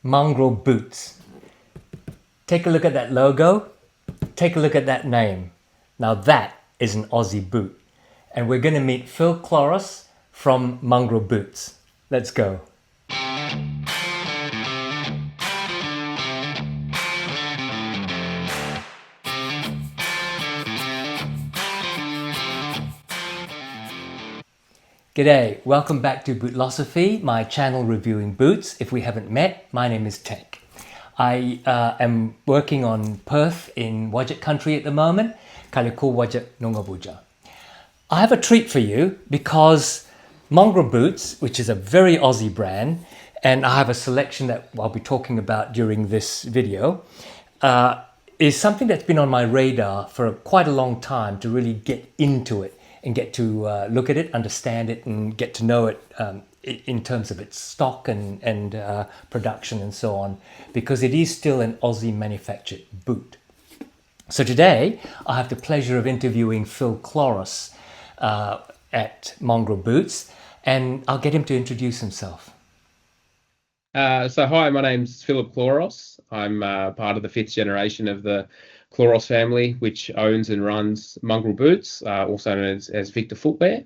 Mongrel Boots. Take a look at that logo. Take a look at that name. Now that is an Aussie boot. And we're going to meet Phil Cloros from Mongrel Boots. Let's go. G'day, welcome back to Bootlosophy, my channel reviewing boots. If we haven't met, my name is Tech. I am working on Perth in Wajak country at the moment, Kaliko Wajak Nongabuja. I have a treat for you because Mongrel Boots, which is a very Aussie brand, and I have a selection that I'll be talking about during this video, is something that's been on my radar for quite a long time to really get into it and get to look at it, understand it, and get to know it in terms of its stock and production and so on, because it is still an Aussie manufactured boot. So today I have the pleasure of interviewing Phil Cloros at Mongrel Boots, and I'll get him to introduce himself. So hi, my name's Philip Cloros. I'm part of the fifth generation of the Cloros family, which owns and runs Mongrel Boots, also known as Victor Footwear.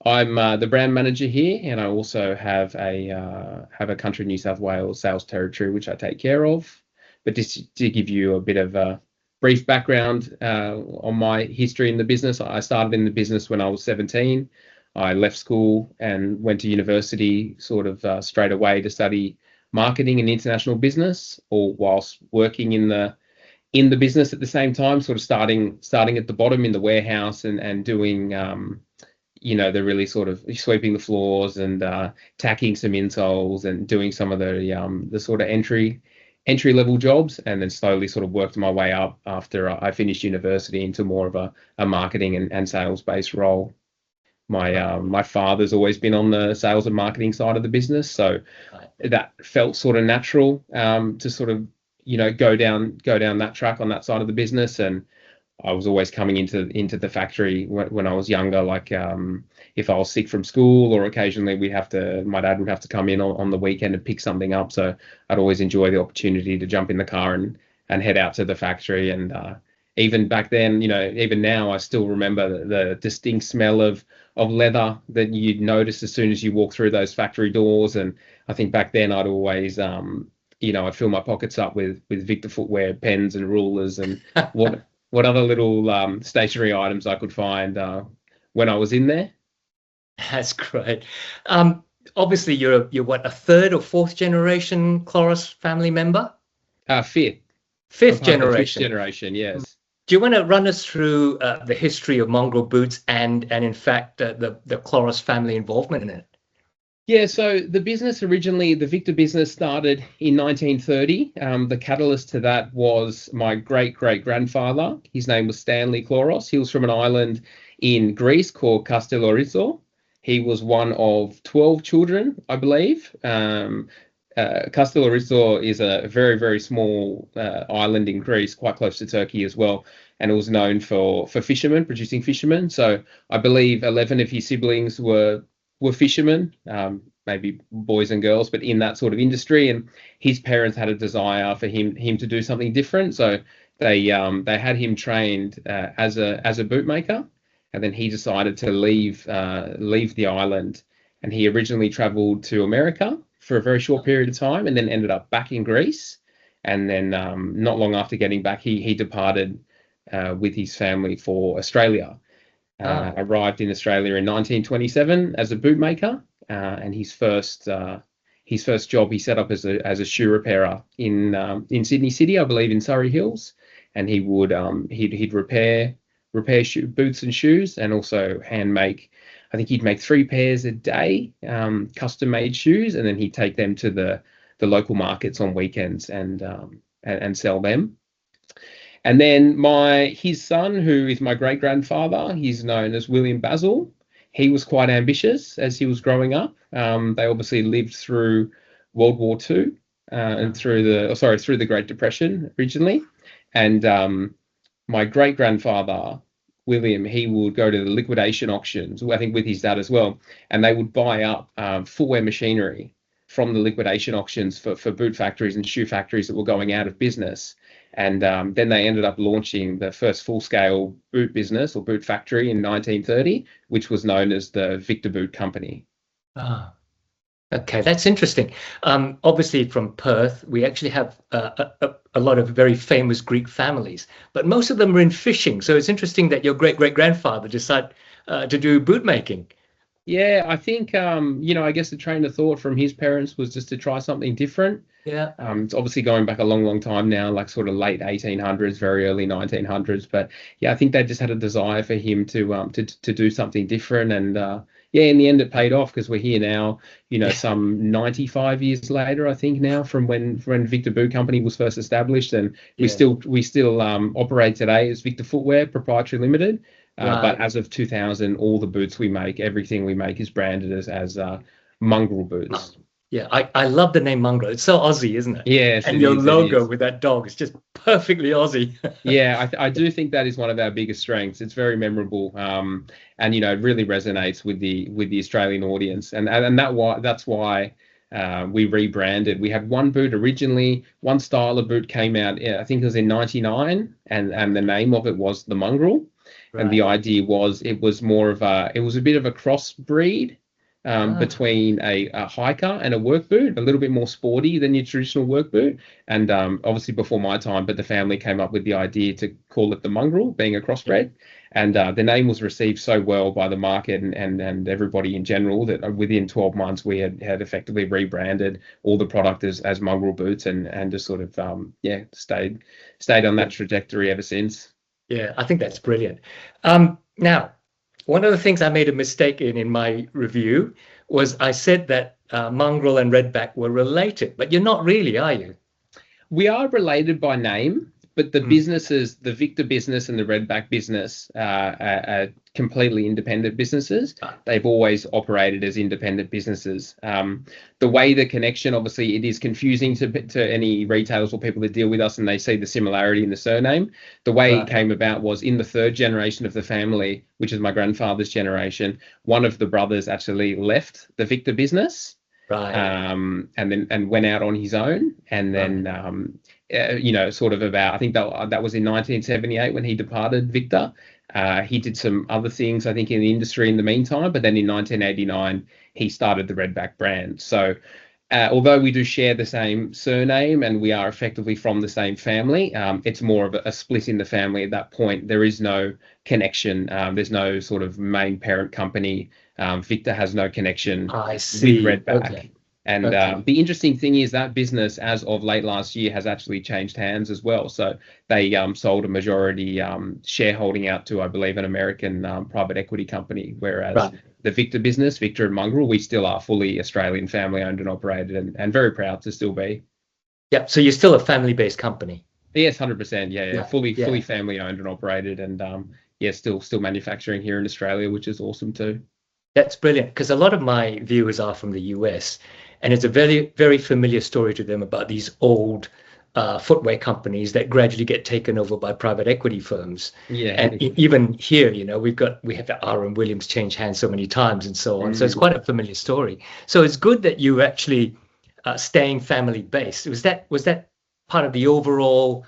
I'm the brand manager here, and I also have a country New South Wales sales territory which I take care of. But just to give you a bit of a brief background on my history in the business, I started in the business when I was 17. I left school and went to university sort of straight away to study marketing and international business, or whilst working in the business at the same time, sort of starting at the bottom in the warehouse and doing the really sort of sweeping the floors and tacking some insoles and doing some of the sort of entry level jobs, and then slowly sort of worked my way up after I finished university into more of a marketing and sales based role. My father's always been on the sales and marketing side of the business, so that felt sort of natural to sort of go down that track on that side of the business. And I was always coming into the factory when I was younger, like if I was sick from school, or occasionally my dad would have to come in on the weekend and pick something up. So I'd always enjoy the opportunity to jump in the car and head out to the factory. And even back then, even now, I still remember the distinct smell of leather that you'd notice as soon as you walk through those factory doors. And I think back then I'd always I'd fill my pockets up with Victor Footwear pens and rulers and what other little stationery items I could find when I was in there. That's great. Obviously, you're what, a third or fourth generation Cloros family member? Fifth. Fifth generation. Fifth generation, yes. Do you want to run us through the history of Mongrel Boots and in fact the Cloros family involvement in it? Yeah, so the business originally, the Victor business started in 1930. The catalyst to that was my great-great-grandfather. His name was Stanley Cloros. He was from an island in Greece called Castellorizo. He was one of 12 children, I believe. Castellorizo is a very, very small island in Greece, quite close to Turkey as well. And it was known for fishermen, producing fishermen. So I believe 11 of his siblings were fishermen, maybe boys and girls, but in that sort of industry. And his parents had a desire for him to do something different. So they had him trained as a bootmaker. And then he decided to leave the island. And he originally traveled to America for a very short period of time, and then ended up back in Greece. And then not long after getting back, he departed with his family for Australia. Arrived in Australia in 1927 as a bootmaker, and his first job he set up as a shoe repairer in Sydney City, I believe, in Surrey Hills. And he would he'd repair boots and shoes, and also hand make. I think he'd make 3 pairs a day, custom made shoes, and then he'd take them to the local markets on weekends and sell them. And then his son, who is my great-grandfather, he's known as William Basil. He was quite ambitious as he was growing up. They obviously lived through World War II and through the Great Depression originally. And my great-grandfather, William, he would go to the liquidation auctions, I think with his dad as well, and they would buy up footwear machinery from the liquidation auctions for boot factories and shoe factories that were going out of business. And then they ended up launching the first full-scale boot business or boot factory in 1930, which was known as the Victor Boot Company. Ah, okay, that's interesting. Obviously, from Perth, we actually have a lot of very famous Greek families, but most of them are in fishing. So it's interesting that your great-great-grandfather decided to do boot making. Yeah, I think, I guess the train of thought from his parents was just to try something different. Yeah. It's obviously going back a long, long time now, like sort of late 1800s, very early 1900s. But yeah, I think they just had a desire for him to do something different. And yeah, in the end, it paid off because we're here now, some 95 years later, I think now from when Victor Boot Company was first established. And we still operate today as Victor Footwear Proprietary Limited. But as of 2000, all the boots we make, everything we make is branded as Mongrel Boots. Yeah, I love the name Mongrel. It's so Aussie, isn't it? Yes, and your logo with that dog is just perfectly Aussie. Yeah, I do think that is one of our biggest strengths. It's very memorable, and it really resonates with the Australian audience, and that's why we rebranded. We had one boot originally, one style of boot came out, I think it was in '99, and the name of it was the Mongrel, and the idea was it was a bit of a crossbreed. Between a hiker and a work boot, a little bit more sporty than your traditional work boot. And obviously before my time, but the family came up with the idea to call it the Mongrel, being a crossbred. And the name was received so well by the market and everybody in general that within 12 months we had effectively rebranded all the product as Mongrel Boots and just sort of stayed on that trajectory ever since. Yeah, I think that's brilliant. Now, one of the things I made a mistake in my review was I said that Mongrel and Redback were related, but you're not really, are you? We are related by name, but the businesses, the Victor business and the Redback business, are completely independent businesses. They've always operated as independent businesses. The way the connection, obviously, it is confusing to any retailers or people that deal with us, and they see the similarity in the surname. The way it came about was in the third generation of the family, which is my grandfather's generation. One of the brothers actually left the Victor business. Right. And went out on his own, and then sort of about, I think that was in 1978 when he departed Victor. He did some other things, I think, in the industry in the meantime, but then in 1989 he started the Redback brand. So although we do share the same surname and we are effectively from the same family, it's more of a split in the family at that point. There is no connection. There's no sort of main parent company. Victor has no connection with Redback. Okay. And the interesting thing is that business, as of late last year, has actually changed hands as well. So they sold a majority shareholding out to, I believe, an American private equity company, whereas the Victor business, Victor and Mongrel, we still are fully Australian, family owned and operated, and very proud to still be. Yeah, so you're still a family-based company? Yes, 100%. Yeah. Fully family owned and operated, and still manufacturing here in Australia, which is awesome too. That's brilliant, because a lot of my viewers are from the US, and it's a very, very familiar story to them about these old footwear companies that gradually get taken over by private equity firms. Yeah. And even here, we have the R.M. Williams change hands so many times and so on. So it's quite a familiar story. So it's good that you actually staying family based. Was that part of the overall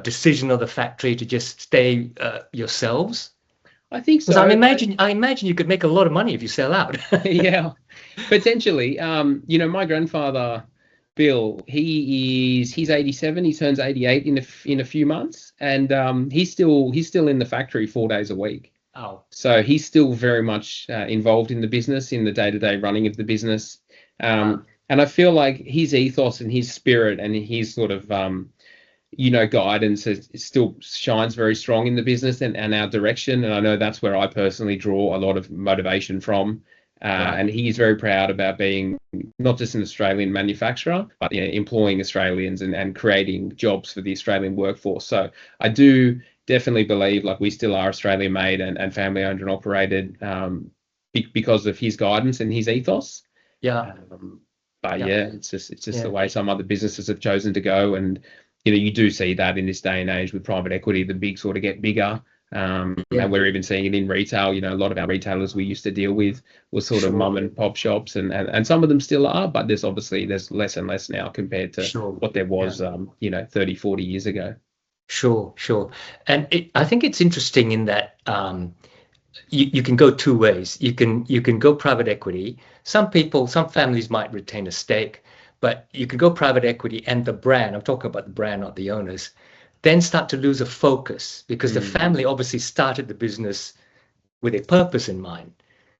decision of the factory to just stay yourselves? I think so. I imagine you could make a lot of money if you sell out. Yeah, potentially. My grandfather, Bill, he's 87. He turns 88 in a few months, and he's still in the factory 4 days a week. Oh, so he's still very much involved in the business, in the day-to-day running of the business. And I feel like his ethos and his spirit and his sort of guidance still shines very strong in the business and our direction. And I know that's where I personally draw a lot of motivation from. And he's very proud about being not just an Australian manufacturer, but employing Australians and creating jobs for the Australian workforce. So I do definitely believe like we still are Australian made and family owned and operated because of his guidance and his ethos. Yeah. It's just the way some other businesses have chosen to go. And you do see that in this day and age with private equity, the big sort of get bigger. And we're even seeing it in retail. A lot of our retailers we used to deal with were sort of mum and pop shops, and some of them still are, but there's less and less now compared to what there was 30, 40 years ago. Sure. And I think it's interesting in that you can go two ways. You can go private equity. Some families might retain a stake, but you can go private equity, and the brand, I'm talking about the brand, not the owners, then start to lose a focus because the family obviously started the business with a purpose in mind.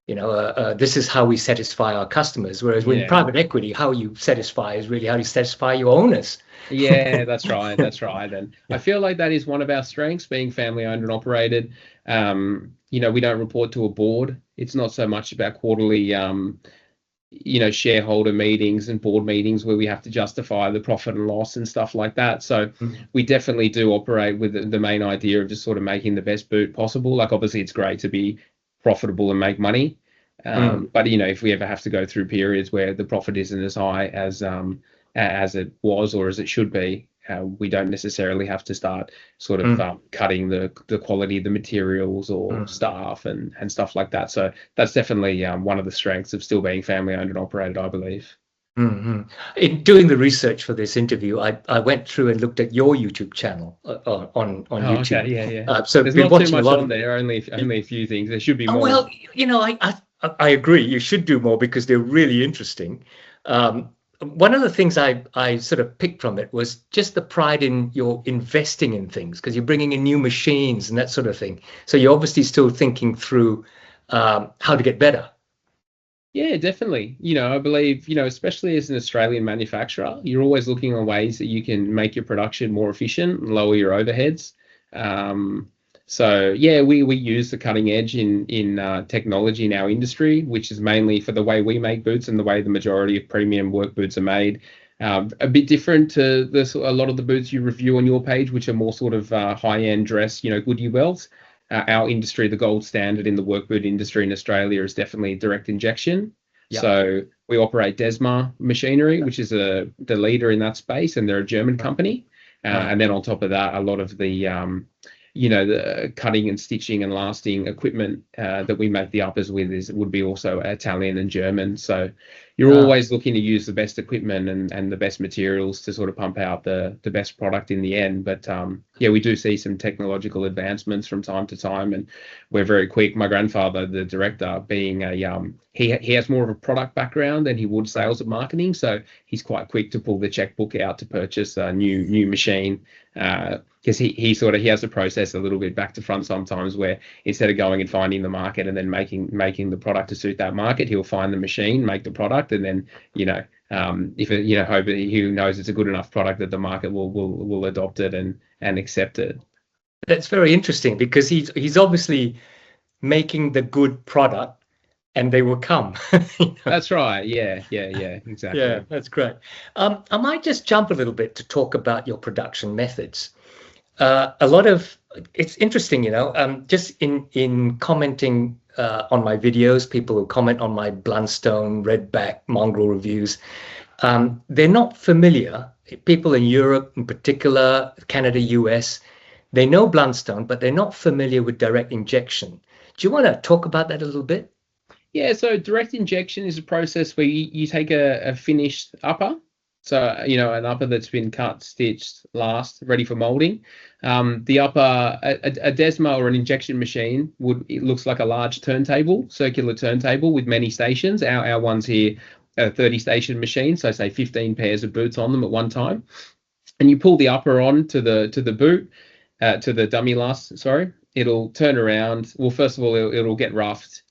This is how we satisfy our customers. Whereas with private equity, how you satisfy is really how you satisfy your owners. Yeah, that's right. And I feel like that is one of our strengths, being family owned and operated. We don't report to a board. It's not so much about quarterly, shareholder meetings and board meetings where we have to justify the profit and loss and stuff like that. So we definitely do operate with the main idea of just sort of making the best boot possible. Like, obviously it's great to be profitable and make money. But if we ever have to go through periods where the profit isn't as high as it was or as it should be, we don't necessarily have to start sort of cutting the quality of the materials or staff and stuff like that. So that's definitely one of the strengths of still being family owned and operated, I believe. In doing the research for this interview, I went through and looked at your YouTube channel on YouTube. Okay, yeah. So there's not too much on there, only a few things. There should be more. Well, I agree. You should do more because they're really interesting. One of the things I sort of picked from it was just the pride in your investing in things, because you're bringing in new machines and that sort of thing. So you're obviously still thinking through how to get better. Yeah, definitely. I believe, especially as an Australian manufacturer, you're always looking at ways that you can make your production more efficient and lower your overheads. So yeah, we use the cutting edge in technology in our industry, which is mainly for the way we make boots and the way the majority of premium work boots are made. A bit different to a lot of the boots you review on your page, which are more sort of high-end dress, Goodyear welts. Our industry, the gold standard in the work boot industry in Australia, is definitely direct injection. Yep. So we operate Desma Machinery, which is the leader in that space, and they're a German company. And then on top of that, a lot of the the cutting and stitching and lasting equipment that we make the uppers with would be also Italian and German. So you're always looking to use the best equipment and the best materials to sort of pump out the best product in the end. But we do see some technological advancements from time to time, and we're very quick. My grandfather, the director, being he has more of a product background than he would sales and marketing, so he's quite quick to pull the checkbook out to purchase a new machine. Because he has a process a little bit back to front sometimes, where instead of going and finding the market and then making the product to suit that market, he'll find the machine, make the product, and then if it, hope he knows it's a good enough product that the market will adopt it and accept it. That's very interesting, because he's obviously making the good product, and they will come. That's right. Yeah, exactly. Yeah, that's great. I might just jump a little bit to talk about your production methods. It's interesting, just in commenting on my videos, people who comment on my Blundstone, Redback, Mongrel reviews, they're not familiar. People in Europe in particular, Canada, US, they know Blundstone, but they're not familiar with direct injection. Do you want to talk about that a little bit? Yeah, so direct injection is a process where you take a finished upper, so an upper that's been cut, stitched, last, ready for molding. The upper, a Desma or an injection machine it looks like a large turntable, circular turntable with many stations. Our ones here are 30-station machines, so say 15 pairs of boots on them at one time, and you pull the upper on to the boot, to the dummy last. Sorry, it'll turn around. Well, first of all, it'll get roughed.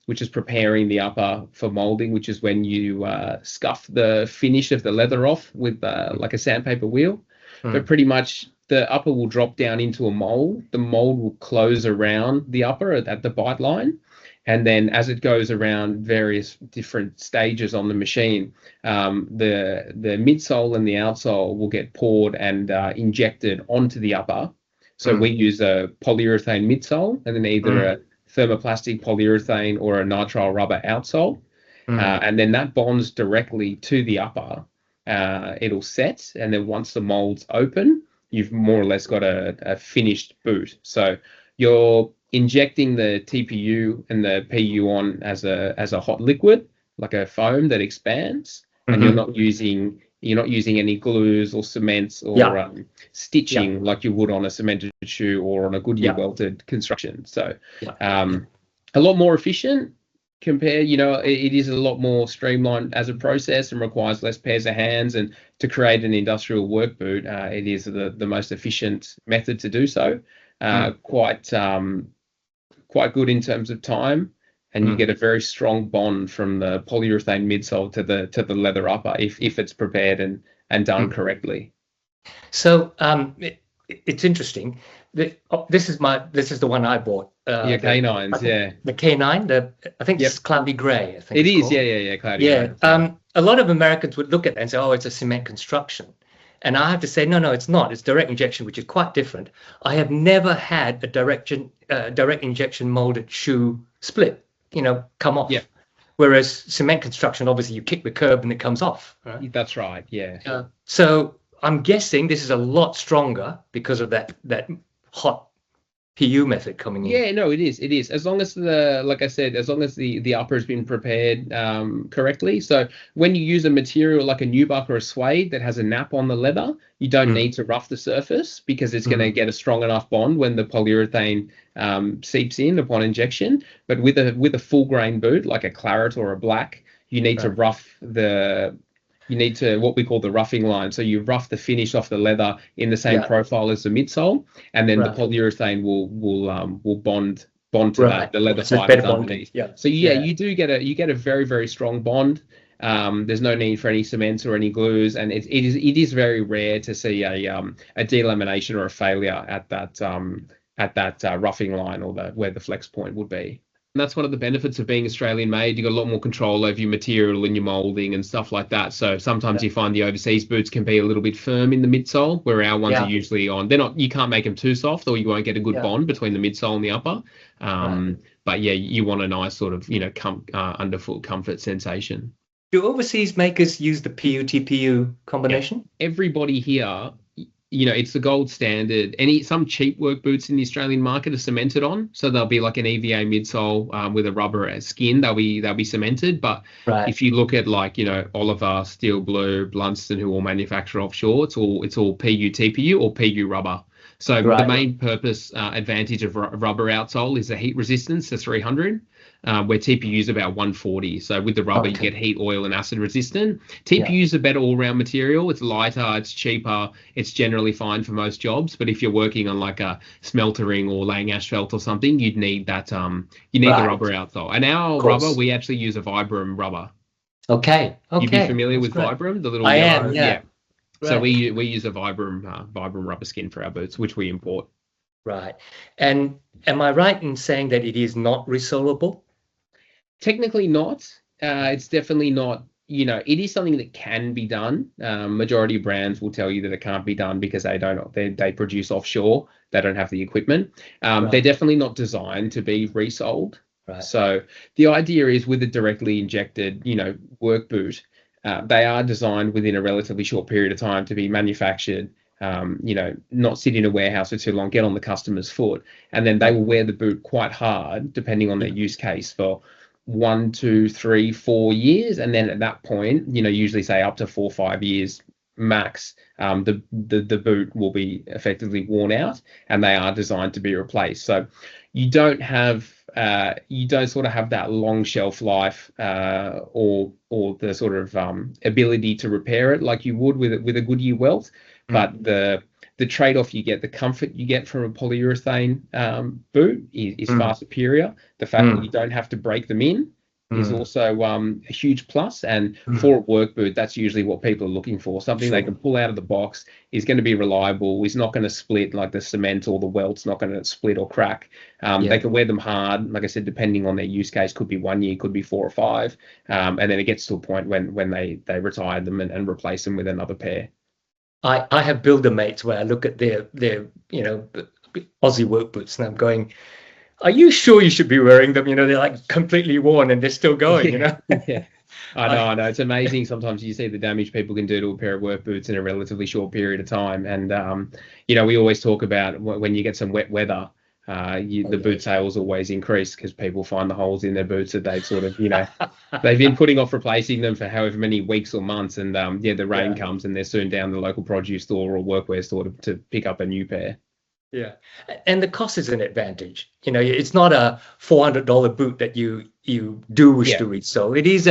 Which is preparing the upper for molding, which is when you scuff the finish of the leather off with like a sandpaper wheel. But pretty much the upper will drop down into a mold. The mold will close around the upper at the bite line. And then as it goes around various different stages on the machine, the midsole and the outsole will get poured and injected onto the upper. So we use a polyurethane midsole and then either a thermoplastic polyurethane or a nitrile rubber outsole, and then that bonds directly to the upper. It'll set, and then once the mold's open, you've more or less got a finished boot. So you're injecting the TPU and the PU on as a hot liquid, like a foam that expands, and you're not using any glues or cements or stitching like you would on a cemented shoe or on a Goodyear welted construction. So a lot more efficient compared, it is a lot more streamlined as a process and requires less pairs of hands. And to create an industrial work boot, it is the most efficient method to do so. Quite good in terms of time, and you get a very strong bond from the polyurethane midsole to the leather upper if it's prepared and done correctly. So it's interesting. This is the one I bought. Canines, the K9. I think it's cloudy grey. I think it is. Yeah, cloudy grey. A lot of Americans would look at that and say, "Oh, it's a cement construction," and I have to say, no, it's not. It's direct injection, which is quite different. I have never had a direct injection molded shoe split. Come off. Yeah. Whereas cement construction, obviously, you kick the curb and it comes off. Right? That's right. Yeah. So I'm guessing this is a lot stronger because of that hot PU method coming in. Yeah, no, it is. As long as the upper has been prepared correctly. So when you use a material like a nubuck or a suede that has a nap on the leather, you don't need to rough the surface because it's going to get a strong enough bond when the polyurethane seeps in upon injection. But with a full grain boot like a claret or a black, you need to rough you need to what we call the roughing line. So you rough the finish off the leather in the same profile as the midsole, and then the polyurethane will bond to the leather fibers underneath. So you do get a very, very strong bond. There's no need for any cements or any glues, and it is very rare to see a delamination or a failure at that roughing line or where the flex point would be. And that's one of the benefits of being Australian made. You've got a lot more control over your material and your molding and stuff like that. So sometimes you find the overseas boots can be a little bit firm in the midsole, where our ones are usually on. You can't make them too soft, or you won't get a good bond between the midsole and the upper. But you want a nice sort of underfoot comfort sensation. Do overseas makers use the PU-TPU combination? Yeah. Everybody here, it's the gold standard. Some cheap work boots in the Australian market are cemented on, so they'll be like an EVA midsole with a rubber skin. They'll be cemented. But if you look at Oliver, Steel Blue, Blunston, who all manufacture offshore, it's all PU TPU or PU rubber. So the main purpose advantage of rubber outsole is the heat resistance to 300. Where TPU is about 140. So with the rubber, you get heat, oil, and acid resistant. TPU is a better all-round material. It's lighter, it's cheaper, it's generally fine for most jobs. But if you're working on like a smeltering or laying asphalt or something, you'd need that. The rubber outsole. And our rubber, we actually use a Vibram rubber. Okay. You'd be familiar with Vibram, the little I yellow. am. Yeah. So we use a Vibram rubber skin for our boots, which we import. Right. And am I right in saying that it is not resolable? Technically not. It's definitely not. It is something that can be done. Majority of brands will tell you that it can't be done because they produce offshore. They don't have the equipment. They're definitely not designed to be resold. Right. So the idea is with a directly injected, work boot, they are designed within a relatively short period of time to be manufactured. Not sit in a warehouse for too long, get on the customer's foot, and then they will wear the boot quite hard, depending on their use case, for 1, 2, 3, 4 years, and then at that point, usually say up to 4 or 5 years max, the boot will be effectively worn out, and they are designed to be replaced. So you don't sort of have that long shelf life or the sort of ability to repair it like you would with a Goodyear welt, but the trade-off you get, the comfort you get from a polyurethane boot is far superior. The fact that you don't have to break them in is also a huge plus. And for a work boot, that's usually what people are looking for. Something they can pull out of the box, is going to be reliable, is not going to split like the cement or the welt's not going to split or crack. They can wear them hard. Like I said, depending on their use case, could be 1 year, could be 4 or 5. And then it gets to a point when they retire them and replace them with another pair. I have builder mates where I look at their Aussie work boots and I'm going, are you sure you should be wearing them? They're like completely worn and they're still going, Yeah. I know. It's amazing. Sometimes you see the damage people can do to a pair of work boots in a relatively short period of time. And, we always talk about when you get some wet weather, the boot sales always increase because people find the holes in their boots that they've sort of, they've been putting off replacing them for however many weeks or months. And, the rain comes and they're soon down the local produce store or workwear store to pick up a new pair. Yeah, and the cost is an advantage. It's not a $400 boot that you do wish to resell. It is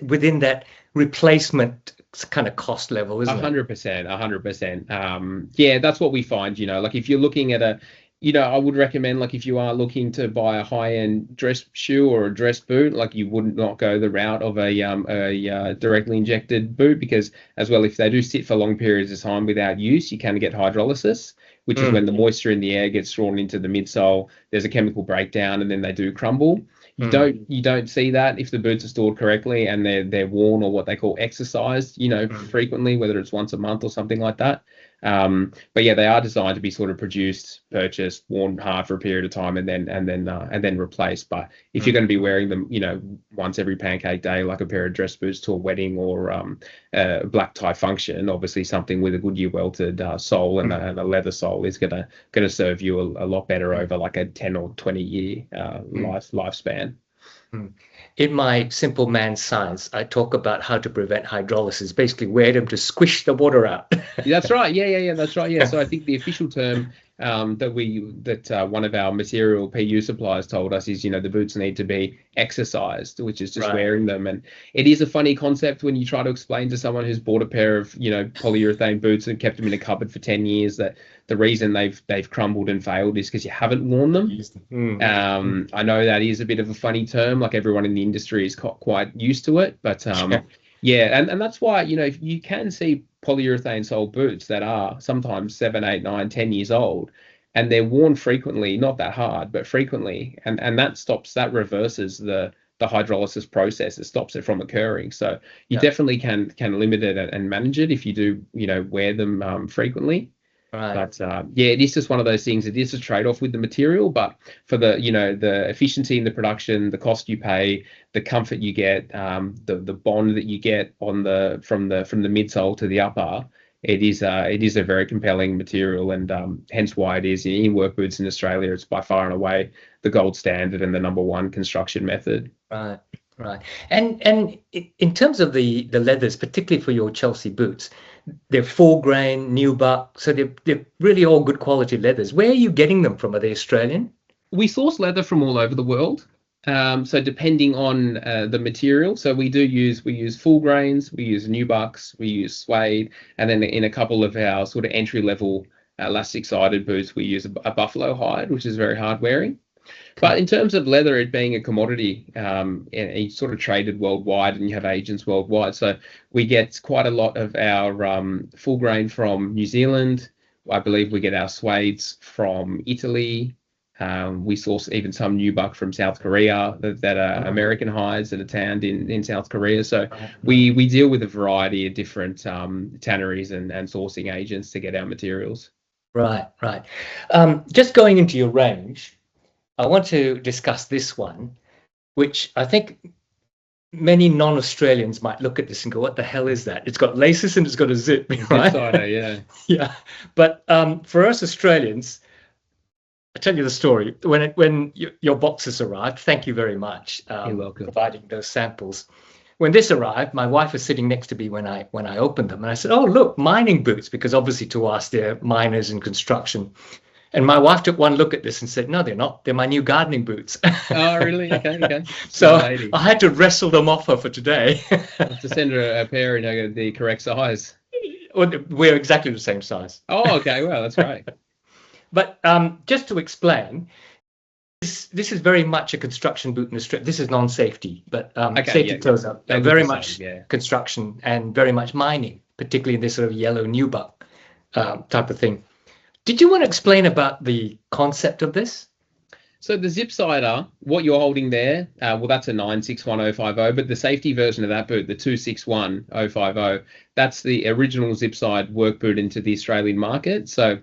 within that replacement kind of cost level, isn't it? 100%. Yeah, that's what we find. Like if you're looking at I would recommend, like, if you are looking to buy a high-end dress shoe or a dress boot, like, you would not go the route of a directly injected boot, because as well, if they do sit for long periods of time without use, you can get hydrolysis, which is when the moisture in the air gets drawn into the midsole. There's a chemical breakdown, and then they do crumble. You don't see that if the boots are stored correctly and they're worn or what they call exercised, frequently, whether it's once a month or something like that. But yeah, they are designed to be sort of produced, purchased, worn hard for a period of time, and then replaced. But if you're going to be wearing them, once every pancake day, like a pair of dress boots to a wedding or a black tie function, obviously something with a Goodyear welted sole and a leather sole is gonna serve you a lot better over like a 10 or 20 year lifespan. In my Simple Man Science, I talk about how to prevent hydrolysis. Basically, wear them to squish the water out. That's right. Yeah. That's right. Yeah. So I think the official term that one of our material PU suppliers told us is, the boots need to be exercised, which is just wearing them. And it is a funny concept when you try to explain to someone who's bought a pair of, polyurethane boots and kept them in a cupboard for 10 years that the reason they've crumbled and failed is because you haven't worn them. I know that is a bit of a funny term, like everyone in the industry is quite used to it, but yeah, and that's why, you can see polyurethane sole boots that are sometimes 7, 8, 9, 10 years old, and they're worn frequently, not that hard, but frequently, and that reverses the hydrolysis process. It stops it from occurring. So you definitely can limit it and manage it if you do, wear them frequently. Right. But it is just one of those things. It is a trade-off with the material, but for the the efficiency in the production, the cost you pay, the comfort you get, the bond that you get from the midsole to the upper, it is a very compelling material, and hence why it is in work boots in Australia. It's by far and away the gold standard and the number one construction method. Right. And in terms of the leathers, particularly for your Chelsea boots, they're full grain, nubuck, so they're really all good quality leathers. Where are you getting them from? Are they Australian? We source leather from all over the world. So depending on the material, so we use full grains, we use nubucks, we use suede, and then in a couple of our sort of entry level elastic sided boots, we use a buffalo hide, which is very hard wearing. But in terms of leather, it being a commodity, and it's sort of traded worldwide, and you have agents worldwide. So we get quite a lot of our full grain from New Zealand. I believe we get our suedes from Italy. We source even some nubuck from South Korea that are American hides that are tanned in South Korea. So we deal with a variety of different tanneries and sourcing agents to get our materials. Right. Just going into your range, I want to discuss this one, which I think many non-Australians might look at this and go, what the hell is that? It's got laces and it's got a zip, right? Yeah. Yeah. But for us Australians, I'll tell you the story. When your boxes arrived, thank you very much You're welcome. Providing those samples. When this arrived, my wife was sitting next to me when I opened them. And I said, oh, look, mining boots, because obviously to us, they're miners in construction. And my wife took one look at this and said, no, they're not. They're my new gardening boots. Oh, really? Okay. So I had to wrestle them off her for today. To send her a pair in the correct size. We're exactly the same size. Oh, okay. Well, that's great. But just to explain, this is very much a construction boot in Australia. This is non-safety, but safety toes up. They're very much construction and very much mining, particularly in this sort of yellow nubuck type of thing. Did you want to explain about the concept of this? So the zip sider, what you're holding there, that's a 961050, but the safety version of that boot, the 261050, that's the original zip side work boot into the Australian market. So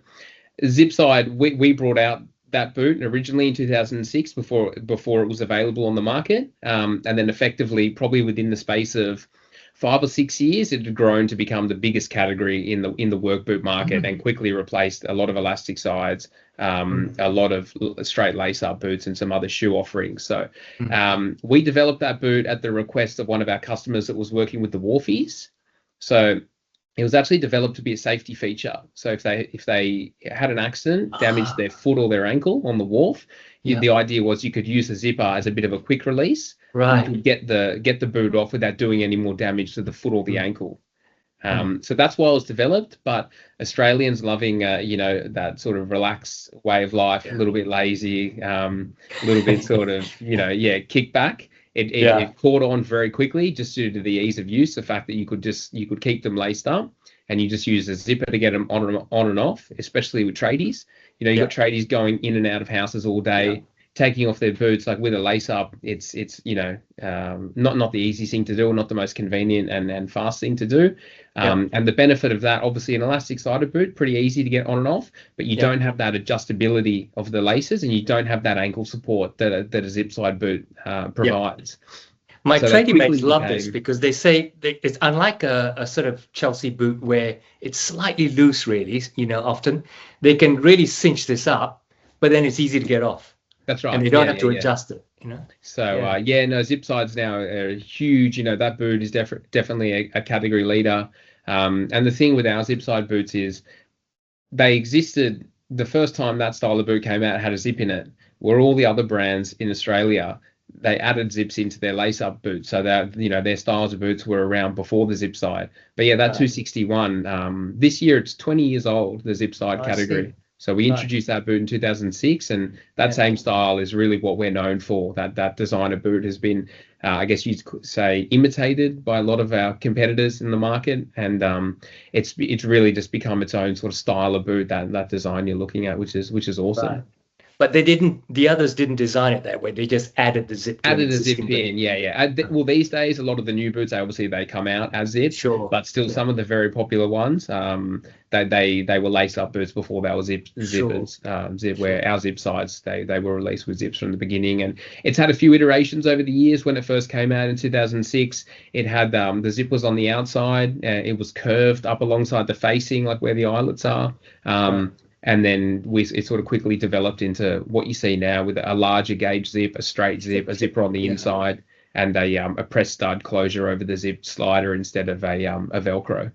zip side, we brought out that boot originally in 2006 before it was available on the market, and then effectively probably within the space of 5 or 6 years, it had grown to become the biggest category in the work boot market, and quickly replaced a lot of elastic sides, a lot of straight lace up boots, and some other shoe offerings. So we developed that boot at the request of one of our customers that was working with the wharfies. So it was actually developed to be a safety feature. So if they had an accident, damaged their foot or their ankle on the wharf, the idea was you could use the zipper as a bit of a quick release. Right. You could get the boot off without doing any more damage to the foot or the ankle. So that's why it was developed. But Australians loving, that sort of relaxed way of life, a little bit lazy, a little bit sort of, kick back. It caught on very quickly, just due to the ease of use, the fact that you could keep them laced up, and you just use a zipper to get them on and off, especially with tradies. You got tradies going in and out of houses all day, taking off their boots, like with a lace up. It's not the easiest thing to do, or not the most convenient and fast thing to do. And the benefit of that, obviously, an elastic sided boot, pretty easy to get on and off, but you don't have that adjustability of the laces, and you don't have that ankle support that a zip side boot provides. My tradie mates love this, because they say it's unlike a sort of Chelsea boot where it's slightly loose, really. Often they can really cinch this up, but then it's easy to get off. That's right. And they don't have to adjust it. So zip sides now are huge. That boot is definitely a category leader. And the thing with our zip side boots is they existed the first time that style of boot came out, had a zip in it, where all the other brands in Australia, they added zips into their lace up boots. So that, their styles of boots were around before the zip side. But that 261, this year it's 20 years old, the zip side category. So we introduced that boot in 2006, and that same style is really what we're known for. That designer boot has been, I guess you'd say, imitated by a lot of our competitors in the market, and it's really just become its own sort of style of boot, that design you're looking at, which is awesome. Right. But the others didn't design it that way. They just added the zip. Added a zip in, Well, these days, a lot of the new boots, obviously, they come out as zip. Sure. But still, some of the very popular ones, they were lace up boots before they were zippers. Where our zip sides, they were released with zips from the beginning, and it's had a few iterations over the years. When it first came out in 2006, it had the zip was on the outside. It was curved up alongside the facing, like where the eyelets are. And then it sort of quickly developed into what you see now, with a larger gauge zip, a straight zip, a zipper on the inside, and a press stud closure over the zip slider instead of a Velcro.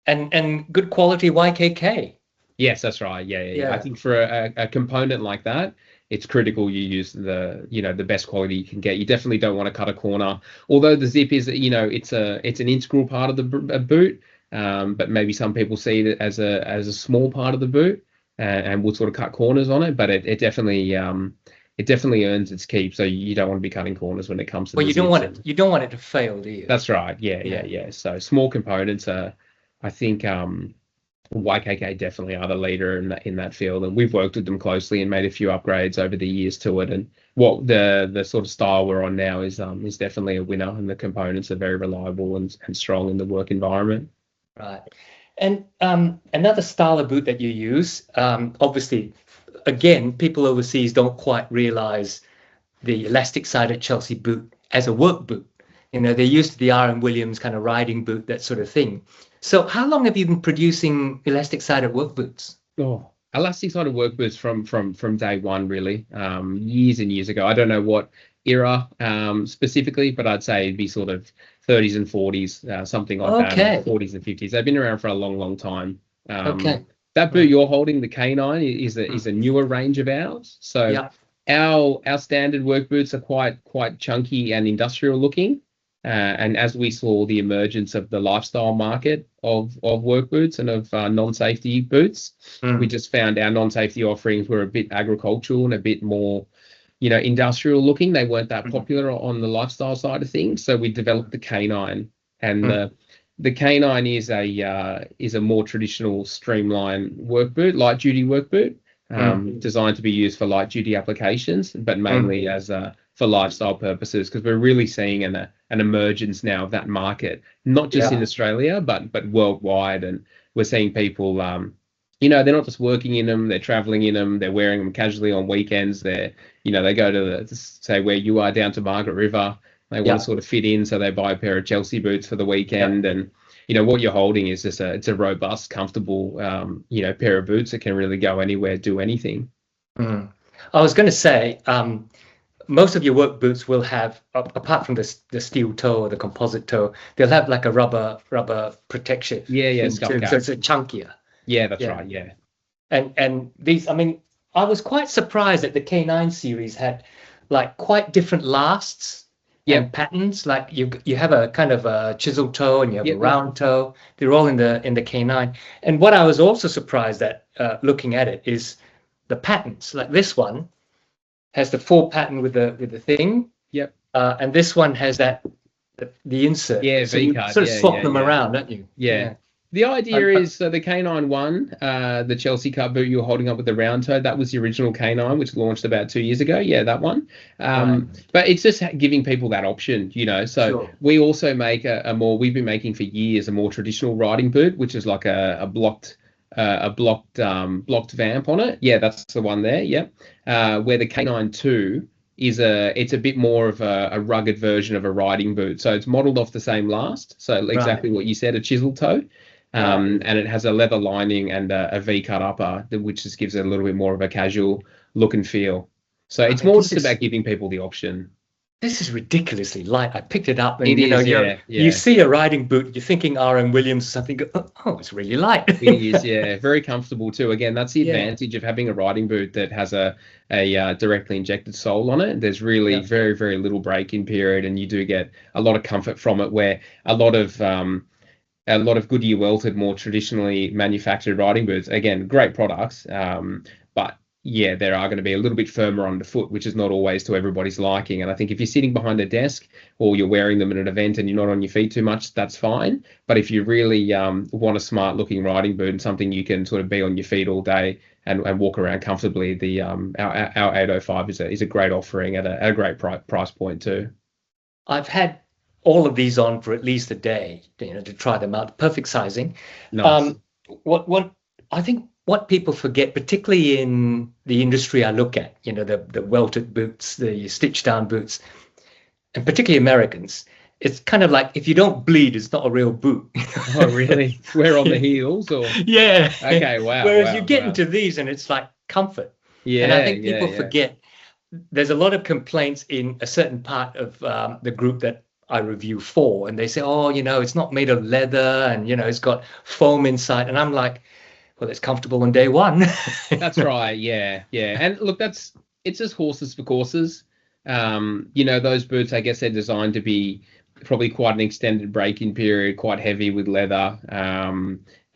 And good quality YKK. Yes, that's right. Yeah. I think for a component like that, it's critical you use the best quality you can get. You definitely don't want to cut a corner. Although the zip is, it's an integral part of the boot, but maybe some people see it as a small part of the boot. And we'll sort of cut corners on it, but it definitely earns its keep. So you don't want to be cutting corners when it comes to. Well, you don't want it to fail, do you? That's right. Yeah. So small components are, I think, YKK definitely are the leader in that field, and we've worked with them closely and made a few upgrades over the years to it. And what the sort of style we're on now is definitely a winner, and the components are very reliable and strong in the work environment. Right. And another style of boot that you use, obviously, again, people overseas don't quite realize the elastic-sided Chelsea boot as a work boot. They're used to the R.M. Williams kind of riding boot, that sort of thing. So how long have you been producing elastic-sided work boots? Oh, elastic-sided work boots from day one, really, years and years ago. I don't know what era specifically, but I'd say it'd be sort of 30s and 40s, something like that. 40s and 50s. They've been around for a long, long time. That boot you're holding, the Canine, is a newer range of ours. So our standard work boots are quite chunky and industrial looking. And as we saw the emergence of the lifestyle market of work boots and of non-safety boots, we just found our non-safety offerings were a bit agricultural and a bit more industrial looking. They weren't that popular on the lifestyle side of things. So we developed the Canine, and the Canine is a more traditional streamlined work boot, light duty work boot, designed to be used for light duty applications, but mainly as for lifestyle purposes, because we're really seeing an emergence now of that market, not just in Australia, but worldwide. And we're seeing people they're not just working in them, they're traveling in them, they're wearing them casually on weekends. They go to say where you are down to Margaret River. They want to Yeah. sort of fit in, so they buy a pair of Chelsea boots for the Yeah. weekend. And what you're holding is just it's a robust, comfortable, pair of boots that can really go anywhere, do anything. Mm. I was going to say, most of your work boots will have, apart from the steel toe or the composite toe, they'll have like a rubber protection Yeah, thing scuff too, cap. so it's a chunkier. Yeah, that's Yeah. right. Yeah. And these, I mean, I was quite surprised that the K9 series had like quite different lasts Yep. and patterns. Like you have a kind of a chisel toe and you have a Yep. round toe. They're all in the K9. And what I was also surprised at looking at it is the patterns. Like this one has the full pattern with the thing, Yep. and this one has the insert. Yeah, So you V-cut. sort of Yeah, swap yeah, them yeah. around, don't you? Yeah. The idea is, so the K9 one, the Chelsea Cup boot you're holding up with the round toe, that was the original K9, which launched about 2 years ago. Yeah, that one. Right. But it's just giving people that option, So Sure. we also make we've been making for years a more traditional riding boot, which is like a blocked vamp on it. Yeah, that's the one there. Yep. Where the K9 2 it's a bit more of a rugged version of a riding boot. So it's modeled off the same last. So exactly what you said, a chisel toe. And it has a leather lining and a V-cut upper, which just gives it a little bit more of a casual look and feel. So it's more just about giving people the option. This is ridiculously light. I picked it up, and It is, you see a riding boot, you're thinking RM Williams or something. Oh, it's really light. It is, yeah, very comfortable too. Again, that's the advantage of having a riding boot that has a directly injected sole on it. There's really very, very little break-in period, and you do get a lot of comfort from it. Where a lot of Goodyear welted, more traditionally manufactured riding boots, again, great products, but yeah, they are going to be a little bit firmer underfoot, which is not always to everybody's liking. And I think if you're sitting behind a desk or you're wearing them at an event and you're not on your feet too much, that's fine. But if you really want a smart looking riding boot and something you can sort of be on your feet all day and walk around comfortably, our 805 is a great offering at a great price point too. I've had all of these on for at least a day, to try them out. Perfect sizing. Nice. What people forget, particularly in the industry I look at, the welted boots, the stitched down boots, and particularly Americans, it's kind of like, if you don't bleed, it's not a real boot. Oh, really? Wear on the heels, or? Yeah. Okay. Wow. Whereas you get into these and it's like comfort. Yeah. And I think people forget. There's a lot of complaints in a certain part of the group that I review for, and they say, oh, it's not made of leather, and it's got foam inside, and I'm like, well, it's comfortable on day one. That's right. Yeah. And look, it's just horses for courses. Those boots, I guess they're designed to be probably quite an extended break-in period, quite heavy with leather,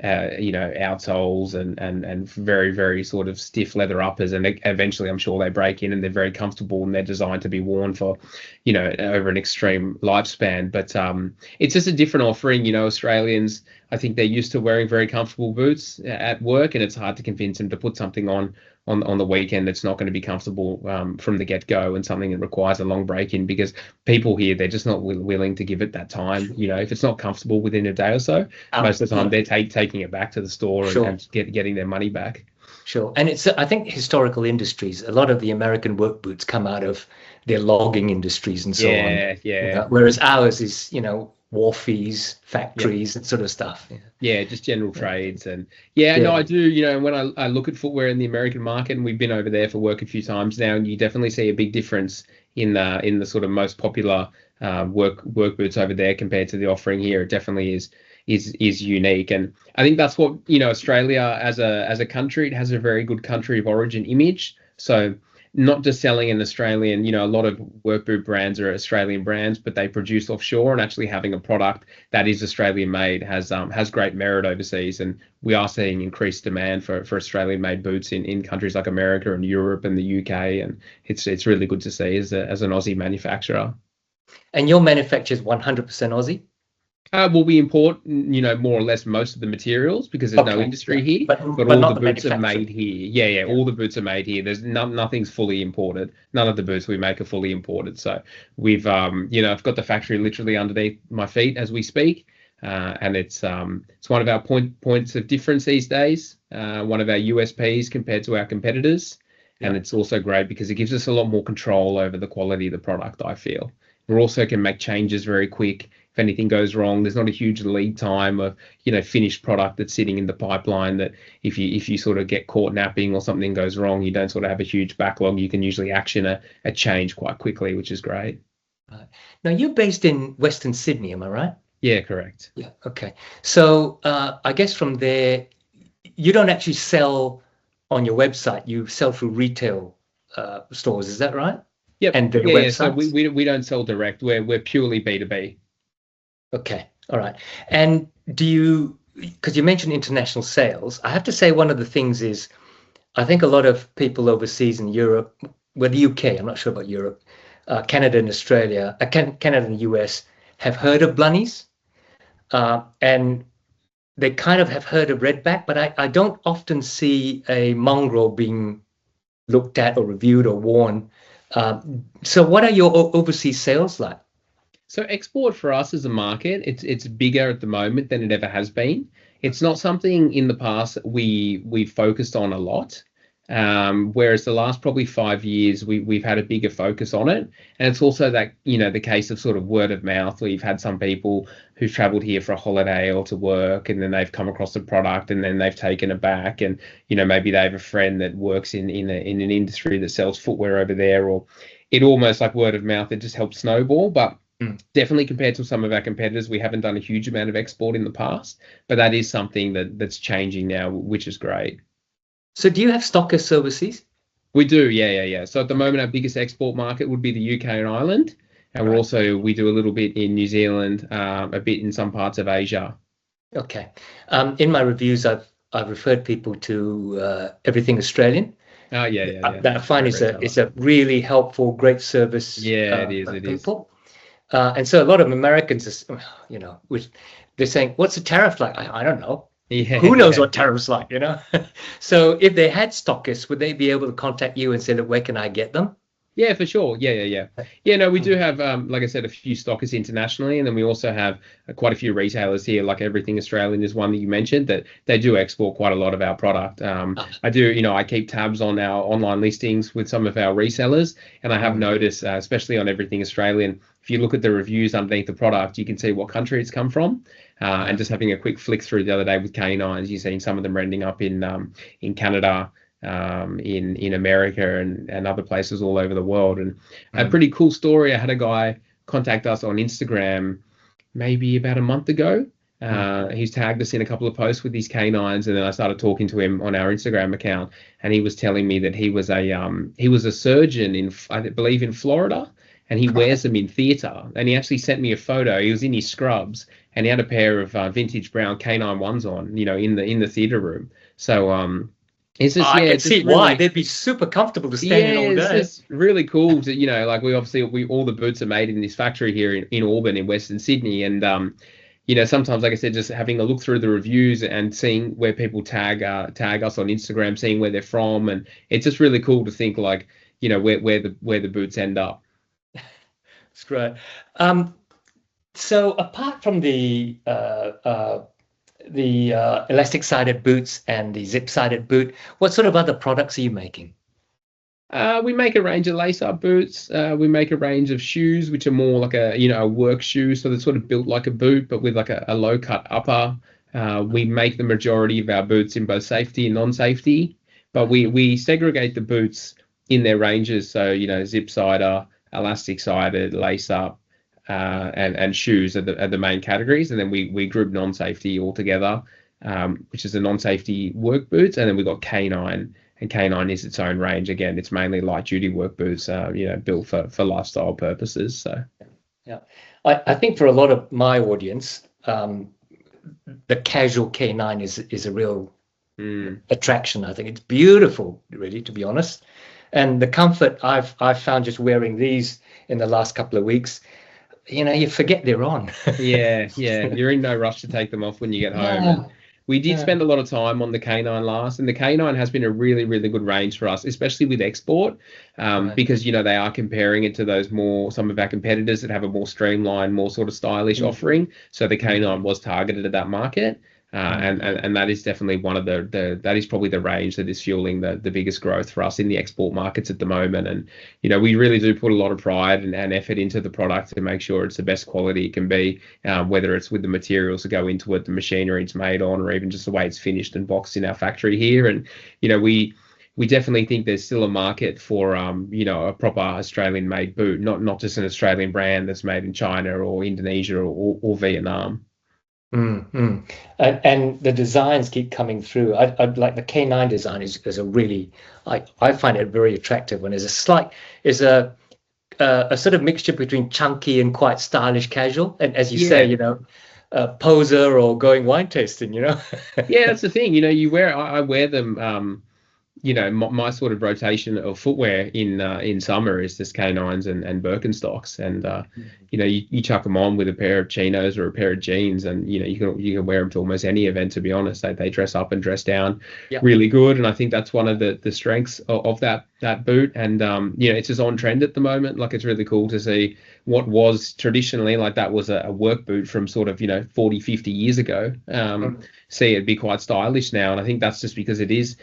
outsoles and very, very sort of stiff leather uppers. And eventually I'm sure they break in and they're very comfortable and they're designed to be worn for, over an extreme lifespan. But it's just a different offering. Australians, I think they're used to wearing very comfortable boots at work, and it's hard to convince them to put something on the weekend that's not going to be comfortable from the get-go, and something that requires a long break-in, because people here, they're just not willing to give it that time. If it's not comfortable within a day or so, most of the time they're taking it back to the store and getting their money back. Sure. And it's, I think, historical industries. A lot of the American work boots come out of their logging industries and so on. Yeah. Whereas ours is, wharfies, factories, and sort of stuff. Yeah, just general trades. And no, I do, when I look at footwear in the American market, and we've been over there for work a few times now, and you definitely see a big difference in the sort of most popular work boots over there compared to the offering here. It definitely is unique. And I think that's what, Australia as a country, it has a very good country of origin image. So not just selling an Australian, a lot of work boot brands are Australian brands, but they produce offshore, and actually having a product that is Australian made has great merit overseas. And we are seeing increased demand for Australian made boots in countries like America and Europe and the UK. And it's really good to see as an Aussie manufacturer. And your manufacturer is 100% Aussie? Well, we import, more or less most of the materials, because there's no industry here. But all the boots are made here. Yeah. All the boots are made here. There's nothing's fully imported. None of the boots we make are fully imported. So we've, I've got the factory literally underneath my feet as we speak. and it's one of our points of difference these days. One of our USPs compared to our competitors, and it's also great because it gives us a lot more control over the quality of the product. I feel we also can make changes very quick. If anything goes wrong, there's not a huge lead time of finished product that's sitting in the pipeline, that if you sort of get caught napping or something goes wrong, you don't sort of have a huge backlog. You can usually action a change quite quickly, which is great. Right. Now, you're based in Western Sydney, am I right? Yeah, correct. Yeah. Okay. So I guess from there, you don't actually sell on your website. You sell through retail stores. Is that right? Yep. And their Yeah. So websites? we don't sell direct. We're purely B2B. Okay. All right. And because you mentioned international sales, I have to say one of the things is I think a lot of people overseas in Europe, well, the UK, I'm not sure about Europe, Canada and Australia, Canada and the US have heard of Blunnies, and they kind of have heard of Redback, but I don't often see a mongrel being looked at or reviewed or worn. So what are your overseas sales like? So export for us as a market, it's bigger at the moment than it ever has been. It's not something in the past that we've focused on a lot. Whereas the last probably 5 years, we've had a bigger focus on it. And it's also that, the case of sort of word of mouth, where you've had some people who've traveled here for a holiday or to work, and then they've come across the product and then they've taken it back. And, maybe they have a friend that works in an industry that sells footwear over there, or it almost like word of mouth, it just helps snowball. But definitely compared to some of our competitors, we haven't done a huge amount of export in the past, but that is something that's changing now, which is great. So do you have stockists overseas? We do, yeah. So at the moment, our biggest export market would be the UK and Ireland, and we do a little bit in New Zealand, a bit in some parts of Asia. Okay. In my reviews, I've referred people to Everything Australian. Oh, yeah. That I find is a really helpful, great service. Yeah, it is. People. And so a lot of Americans, which they're saying, "What's the tariff like?" I don't know. Yeah, who knows what tariffs like, So if they had stockists, would they be able to contact you and say, "Look, where can I get them?" Yeah, for sure. Yeah. No, we do have, like I said, a few stockists internationally, and then we also have quite a few retailers here, like Everything Australian is one that you mentioned, that they do export quite a lot of our product. I do, I keep tabs on our online listings with some of our resellers, and I have noticed, especially on Everything Australian, if you look at the reviews underneath the product, you can see what country it's come from. And just having a quick flick through the other day with canines, you're seeing some of them ending up in Canada, in America and other places all over the world. And a pretty cool story, I had a guy contact us on Instagram maybe about a month ago. He's tagged us in a couple of posts with these canines, and then I started talking to him on our Instagram account, and he was telling me that he was a surgeon I believe in Florida, and he wears them in theatre. And he actually sent me a photo. He was in his scrubs, and he had a pair of vintage brown canine ones on, in the theatre room. So it's just, I can see why they'd be super comfortable to stand in all day. It's really cool to, like we all the boots are made in this factory here in Auburn in Western Sydney, and sometimes, like I said, just having a look through the reviews and seeing where people tag us on Instagram, seeing where they're from, and it's just really cool to think like, where the boots end up. That's great. So apart from the elastic-sided boots and the zip-sided boot, what sort of other products are you making? We make a range of lace-up boots. We make a range of shoes, which are more like a work shoe, so they're sort of built like a boot, but with like a low-cut upper. We make the majority of our boots in both safety and non-safety, but we segregate the boots in their ranges. So zip-sider, elastic-sided, lace-up, and shoes are the main categories, and then we group non-safety all together, which is the non-safety work boots, and then we've got canine, and canine is its own range. Again, it's mainly light-duty work boots, built for lifestyle purposes. So, yeah, I think for a lot of my audience, the casual canine is a real attraction. I think it's beautiful, really, to be honest, and the comfort I've found just wearing these in the last couple of weeks. You forget they're on. yeah. You're in no rush to take them off when you get home. Yeah. We did Yeah. spend a lot of time on the K9 last, and the K9 has been a really, really good range for us, especially with export, Right. because they are comparing it to some of our competitors that have a more streamlined, more sort of stylish Mm, offering. So the mm, K9 was targeted at that market. mm. And that is definitely one of that is probably the range that is fueling the biggest growth for us in the export markets at the moment. And we really do put a lot of pride and effort into the product to make sure it's the best quality it can be, whether it's with the materials that go into it, the machinery it's made on, or even just the way it's finished and boxed in our factory here. And we definitely think there's still a market for a proper Australian made boot, not just an Australian brand that's made in China or Indonesia or Vietnam. Mm, mm. And the designs keep coming through. I like the K9 design is a really I find it very attractive when it's a sort of mixture between chunky and quite stylish casual. And as you say, Yeah. poser or going wine tasting. Yeah, that's the thing. I wear them. My sort of rotation of footwear in summer is just K9s and Birkenstocks, and you chuck them on with a pair of chinos or a pair of jeans, and you can wear them to almost any event. To be honest, they dress up and dress down Yeah. really good, and I think that's one of the strengths of that boot. And it's just on trend at the moment. Like, it's really cool to see what was traditionally like that was a work boot from sort of 40, 50 years ago. Mm. See it be quite stylish now, and I think that's just because it is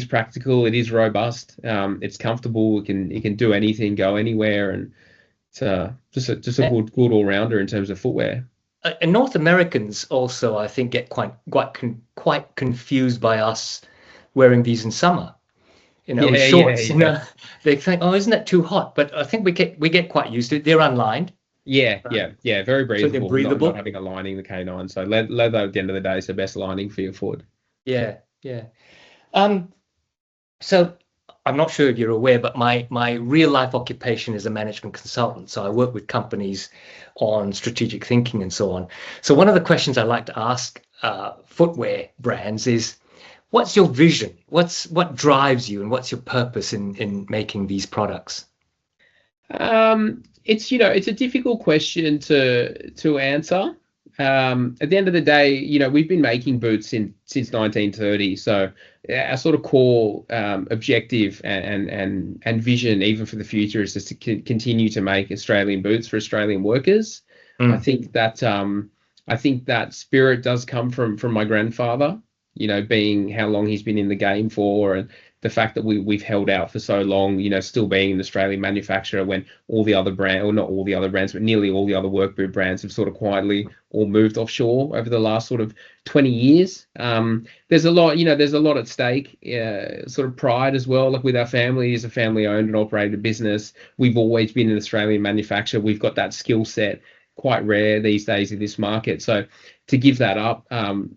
practical, it is robust, it's comfortable, it can do anything, go anywhere, and it's just a good all rounder in terms of footwear. And North Americans also, I think, get quite confused by us wearing these in summer. With Yeah, yeah, shorts. yeah, They think, oh, isn't that too hot? But I think we get quite used to it. They're unlined, yeah, right? yeah, yeah. Very So they're breathable, not breathable. having a lining, the K9. So leather at the end of the day is the best lining for your foot. Yeah, yeah. Um, so I'm not sure if you're aware, but my real life occupation is a management consultant. So I work with companies on strategic thinking and so on. So one of the questions I like to ask footwear brands is, what's your vision? What drives you, and what's your purpose in making these products? It's a difficult question to answer. At the end of the day, we've been making boots since 1930. So our sort of core objective and vision, even for the future, is just to continue to make Australian boots for Australian workers. I Mm. think that spirit does come from my grandfather. Being how long he's been in the game for, and the fact that we've held out for so long, still being an Australian manufacturer when all the other brand, or not all the other brands, but nearly all the other work boot brands have sort of quietly all moved offshore over the last sort of 20 years. There's a lot, there's a lot at stake, sort of pride as well. Like, with our family, is a family owned and operated business. We've always been an Australian manufacturer. We've got that skill set, quite rare these days in this market. So to give that up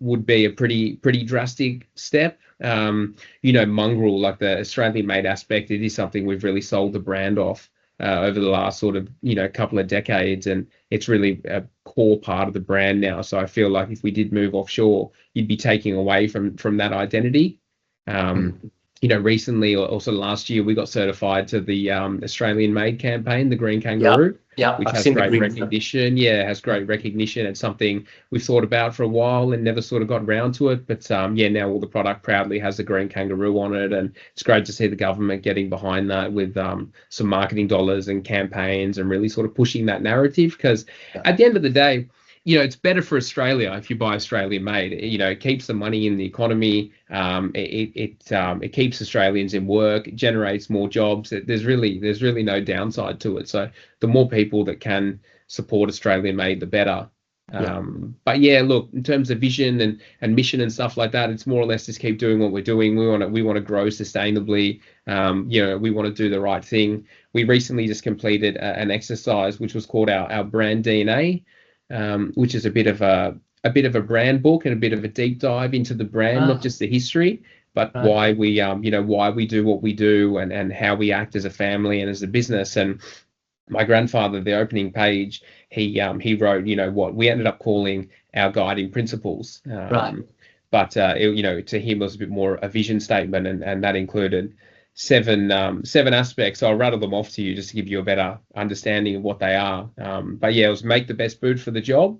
would be a pretty drastic step. Mongrel, like the Australian made aspect, it is something we've really sold the brand off over the last sort of couple of decades, and it's really a core part of the brand now. So I feel like if we did move offshore, you'd be taking away from that identity. Mm. Recently, or also last year, we got certified to the Australian Made campaign, the Green Yeah, Kangaroo, yeah, which I've has seen the great green one. recognition. Yeah, it has great recognition. It's something we've thought about for a while and never sort of got around to it. But now all the product proudly has the green kangaroo on it, and it's great to see the government getting behind that with some marketing dollars and campaigns, and really sort of pushing that narrative. Because Yeah, at the end of the day, it's better for Australia if you buy Australian made. It keeps the money in the economy. It keeps Australians in work. It generates more jobs. There's really no downside to it. So the more people that can support Australian made, the better. yeah, But yeah, look, in terms of vision and mission and stuff like that, it's more or less just keep doing what we're doing. We want to grow sustainably. We want to do the right thing. We recently just completed an exercise which was called our brand DNA, which is a bit of a brand book and a bit of a deep dive into the brand, not ah, just the history, but right. why we do what we do, and how we act as a family and as a business. And my grandfather, the opening page, he wrote, what we ended up calling our guiding principles. Right. But to him, it was a bit more a vision statement, and that included seven aspects. So I'll rattle them off to you just to give you a better understanding of what they are. But yeah, it was make the best boot for the job.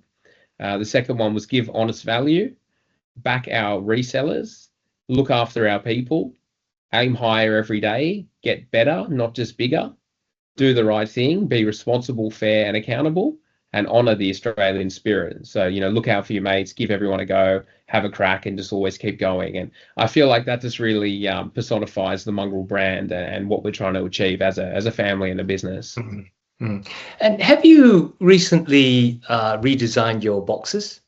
The second one was give honest value. back our resellers, look after our people, aim higher every day, get better, not just bigger, do the right thing, be responsible, fair, and accountable, and honour the Australian spirit. So, look out for your mates, give everyone a go, have a crack, and just always keep going. And I feel like that just really personifies the Mongrel brand and what we're trying to achieve as a family and a business. Mm-hmm. And have you recently redesigned your boxes?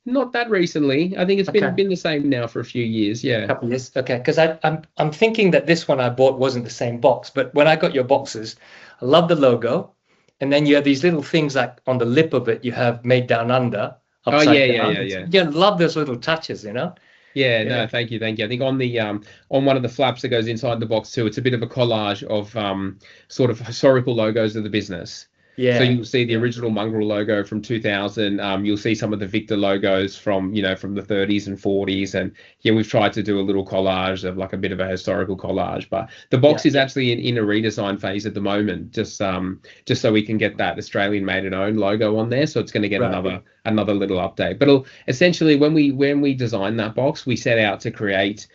Not that recently. I think it's been the same now for a few years. Yeah, a couple of years. Okay, because I'm thinking that this one I bought wasn't the same box, but when I got your boxes, I love the logo, and then you have these little things like on the lip of it you have made down under. Upside down. Yeah. Love those little touches, Yeah, no, thank you. I think on the on one of the flaps that goes inside the box too, it's a bit of a collage of sort of historical logos of the business. Yeah. So you'll see the original Mongrel logo from 2000. You'll see some of the Victor logos from from the 30s and 40s, and we've tried to do a little collage of like a bit of a historical collage. But the box is actually in a redesign phase at the moment, just so we can get that Australian made and owned logo on there. So it's going to get another little update. But essentially, when we designed that box, we set out to create.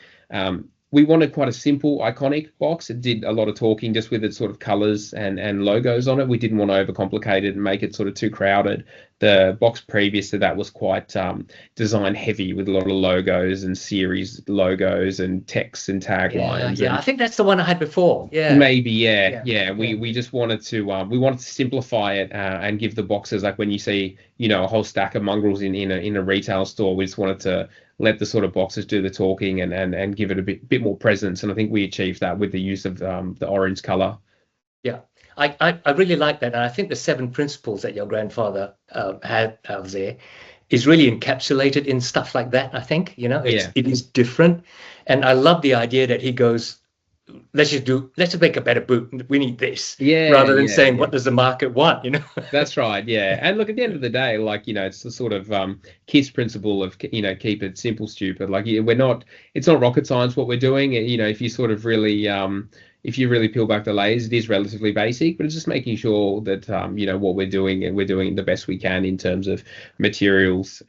We wanted quite a simple, iconic box. It did a lot of talking just with its sort of colors and logos on it. We didn't want to overcomplicate it and make it sort of too crowded. The box previous to that was quite design heavy with a lot of logos and series logos and texts and taglines. Yeah, I think that's the one I had before. Yeah, maybe. Yeah. We just wanted to simplify it and give the boxes, like when you see a whole stack of mongrels in a retail store, we just wanted to let the sort of boxes do the talking and give it a bit more presence. And I think we achieved that with the use of the orange color. Yeah. I really like that. And I think the 7 principles that your grandfather had there is really encapsulated in stuff like that. I think, it is different. And I love the idea that he goes, let's just make a better boot. We need this. Rather than saying, what does the market want? That's right. Yeah. And look, at the end of the day, it's the sort of KISS principle of, keep it simple, stupid. It's not rocket science what we're doing. If you sort of really, if you really peel back the layers, it is relatively basic, but it's just making sure that, what we're doing, and we're doing the best we can in terms of materials,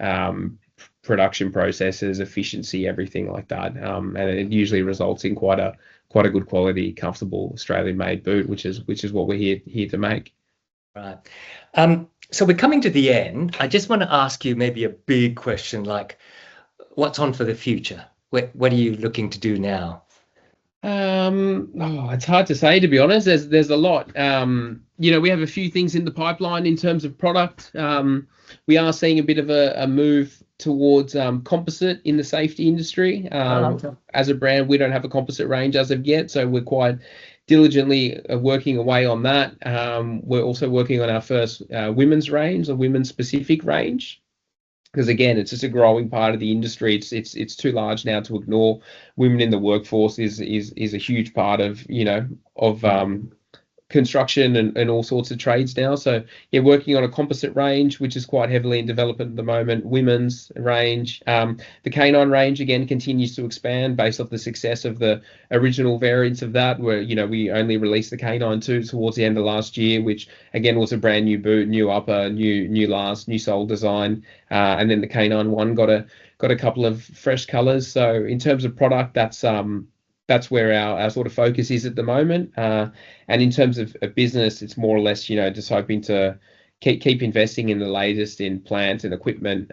production processes, efficiency, everything like that. And it usually results in quite a good quality, comfortable Australian-made boot, which is what we're here to make. Right. So we're coming to the end. I just want to ask you maybe a big question, like, what's on for the future? What are you looking to do now? It's hard to say, to be honest. There's a lot. We have a few things in the pipeline in terms of product. We are seeing a bit of a move towards composite in the safety industry. As a brand, we don't have a composite range as of yet, so we're quite diligently working away on that. We're also working on our first women's range, a women's specific range, because again, it's just a growing part of the industry. It's too large now to ignore. Women in the workforce is a huge part of construction and all sorts of trades now. So working on a composite range, which is quite heavily in development at the moment. Women's range, the canine range again continues to expand based off the success of the original variants of that, where we only released the canine 2 towards the end of last year, which again was a brand new boot, new upper, new last, new sole design, and then the canine 1 got a couple of fresh colors. So in terms of product, that's where our sort of focus is at the moment. And in terms of business, it's more or less, just hoping to keep investing in the latest in plant and equipment,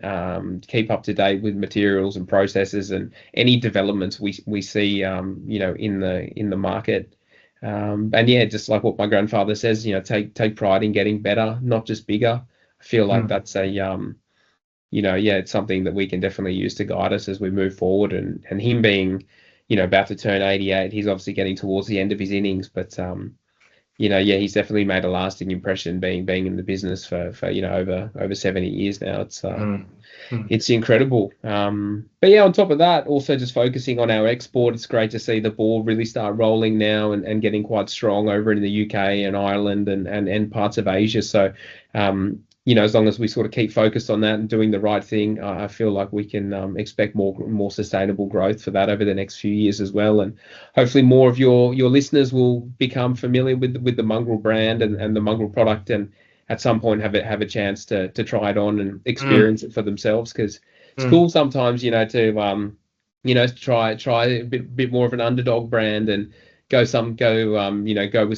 keep up to date with materials and processes and any developments we see, in the market. And just like what my grandfather says, take pride in getting better, not just bigger. I feel like that's it's something that we can definitely use to guide us as we move forward. And him being, about to turn 88, he's obviously getting towards the end of his innings, but he's definitely made a lasting impression being in the business for over 70 years now. It's incredible. But on top of that, also just focusing on our export. It's great to see the ball really start rolling now and getting quite strong over in the UK and Ireland and parts of Asia. So as long as we sort of keep focused on that and doing the right thing, I feel like we can expect more sustainable growth for that over the next few years as well. And hopefully more of your listeners will become familiar with the Mongrel brand and the Mongrel product, and at some point have a chance to try it on and experience it for themselves, because it's cool sometimes, to try a bit more of an underdog brand and go with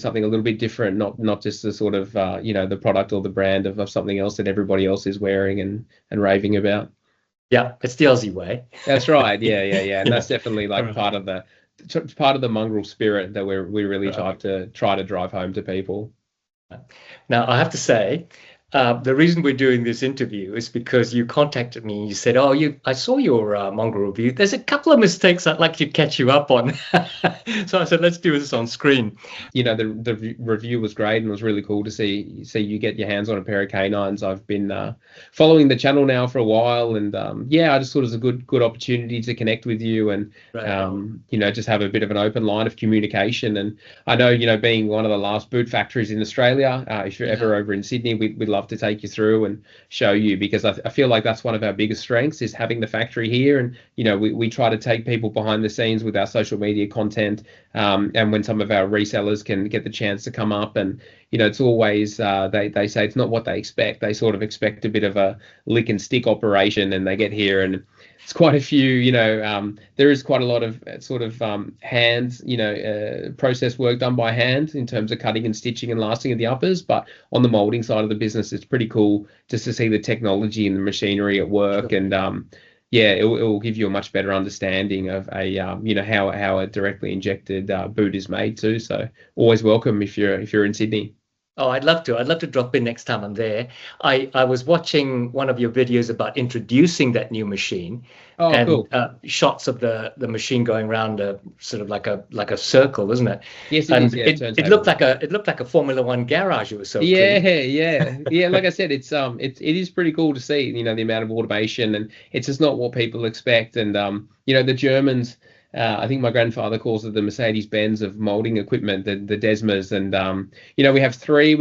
something a little bit different, not just the sort of the product or the brand of something else that everybody else is wearing and raving about. Yeah, it's the Aussie way. That's right. Yeah. And that's definitely like Right. part of the mongrel spirit that we really try to drive home to people. Now, I have to say, the reason we're doing this interview is because you contacted me and you said, "Oh, I saw your Mongrel review. There's a couple of mistakes I'd like to catch you up on." So I said, "Let's do this on screen." The review was great, and it was really cool to see you get your hands on a pair of canines. I've been following the channel now for a while, and I just thought it was a good opportunity to connect with you and Right. just have a bit of an open line of communication. And I know, being one of the last boot factories in Australia, if you're ever over in Sydney, we'd love to take you through and show you, because I feel like that's one of our biggest strengths, is having the factory here. And we try to take people behind the scenes with our social media content, and when some of our resellers can get the chance to come up, and it's always they say it's not what they expect. They sort of expect a bit of a lick and stick operation, and they get here and it's quite a few, there is quite a lot of hand, process work done by hand in terms of cutting and stitching and lasting of the uppers. But on the molding side of the business, it's pretty cool just to see the technology and the machinery at work. Sure. And it will give you a much better understanding of how a directly injected boot is made too. So always welcome if you're in Sydney. Oh, I'd love to. I'd love to drop in next time I'm there. I was watching one of your videos about introducing that new machine, Oh, and cool. shots of the machine going around a sort of like a circle, isn't it? Yes, it is. And Yeah, it looked turntable. like a Formula One garage. It was so Yeah, clean. yeah. Like I said, it is pretty cool to see, the amount of automation, and it's just not what people expect. And the Germans, I think my grandfather calls it the Mercedes Benz of molding equipment, the Desmas. And we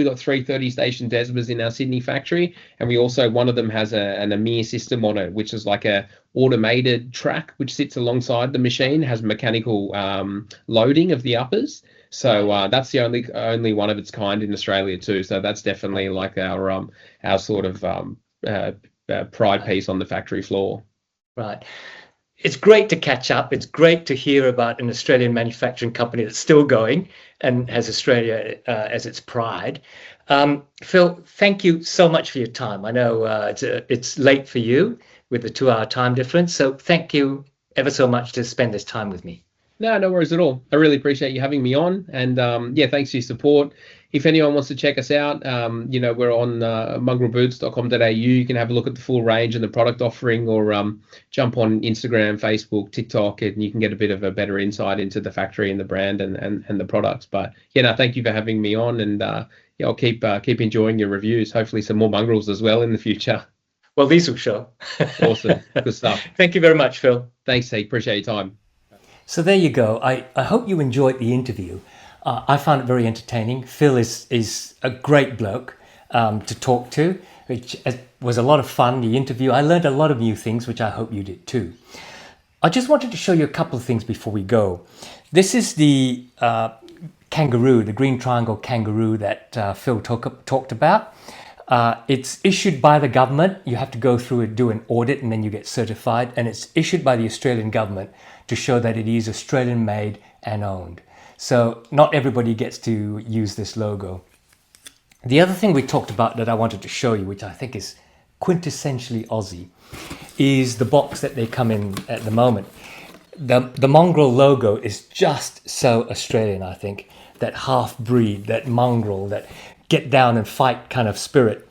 got three 30-station Desmas in our Sydney factory, and we also, one of them has an Amir system on it, which is like a automated track which sits alongside the machine, has mechanical loading of the uppers. So that's the only one of its kind in Australia too. So that's definitely like our sort of pride piece on the factory floor. Right. It's great to catch up. It's great to hear about an Australian manufacturing company that's still going and has Australia as its pride. Phil, thank you so much for your time. I know it's late for you with the 2 hour time difference. So thank you ever so much to spend this time with me. No worries at all. I really appreciate you having me on, and thanks for your support. If anyone wants to check us out, we're on mongrelboots.com.au. You can have a look at the full range and the product offering, or jump on Instagram, Facebook, TikTok, and you can get a bit of a better insight into the factory and the brand and the products. But thank you for having me on, and I'll keep enjoying your reviews. Hopefully, some more mongrels as well in the future. Well, these will show. Awesome, good stuff. Thank you very much, Phil. Thanks, Teague. Appreciate your time. So there you go. I hope you enjoyed the interview. I found it very entertaining. Phil is a great bloke to talk to, which was a lot of fun, the interview. I learned a lot of new things, which I hope you did too. I just wanted to show you a couple of things before we go. This is the kangaroo, the green triangle kangaroo that Phil talked about. It's issued by the government. You have to go through and do an audit, and then you get certified. And it's issued by the Australian government to show that it is Australian made and owned. So not everybody gets to use this logo. The other thing we talked about that I wanted to show you, which I think is quintessentially Aussie, is the box that they come in at the moment. The mongrel logo is just so Australian, I think. That half breed, that mongrel, that get down and fight kind of spirit.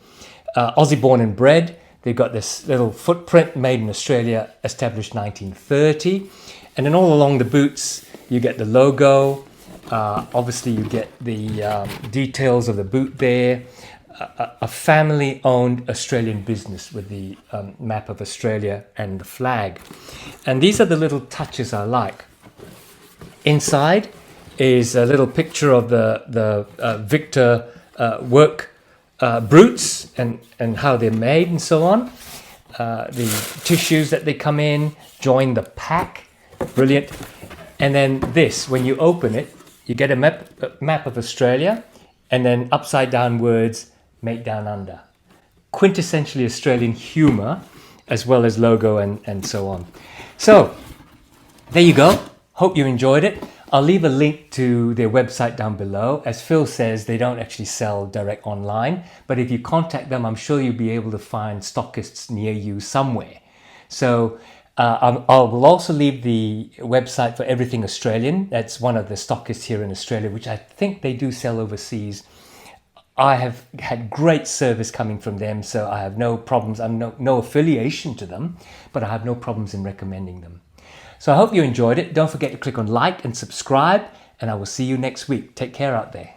Aussie born and bred. They've got this little footprint, made in Australia, established 1930. And then all along the boots, you get the logo. Obviously, you get the details of the boot there. A family-owned Australian business with the map of Australia and the flag. And these are the little touches I like. Inside is a little picture of the Victor work boots and how they're made and so on. The tissues that they come in, join the pack. Brilliant. And then this, when you open it, you get a map of Australia, and then upside down words, made down under. Quintessentially Australian humour, as well as logo and so on. So there you go. Hope you enjoyed it. I'll leave a link to their website down below. As Phil says, they don't actually sell direct online, but if you contact them, I'm sure you'll be able to find stockists near you somewhere. So I will also leave the website for Everything Australian. That's one of the stockists here in Australia, which I think they do sell overseas. I have had great service coming from them, so I have no problems. I'm no affiliation to them, but I have no problems in recommending them. So I hope you enjoyed it. Don't forget to click on like and subscribe, and I will see you next week. Take care out there.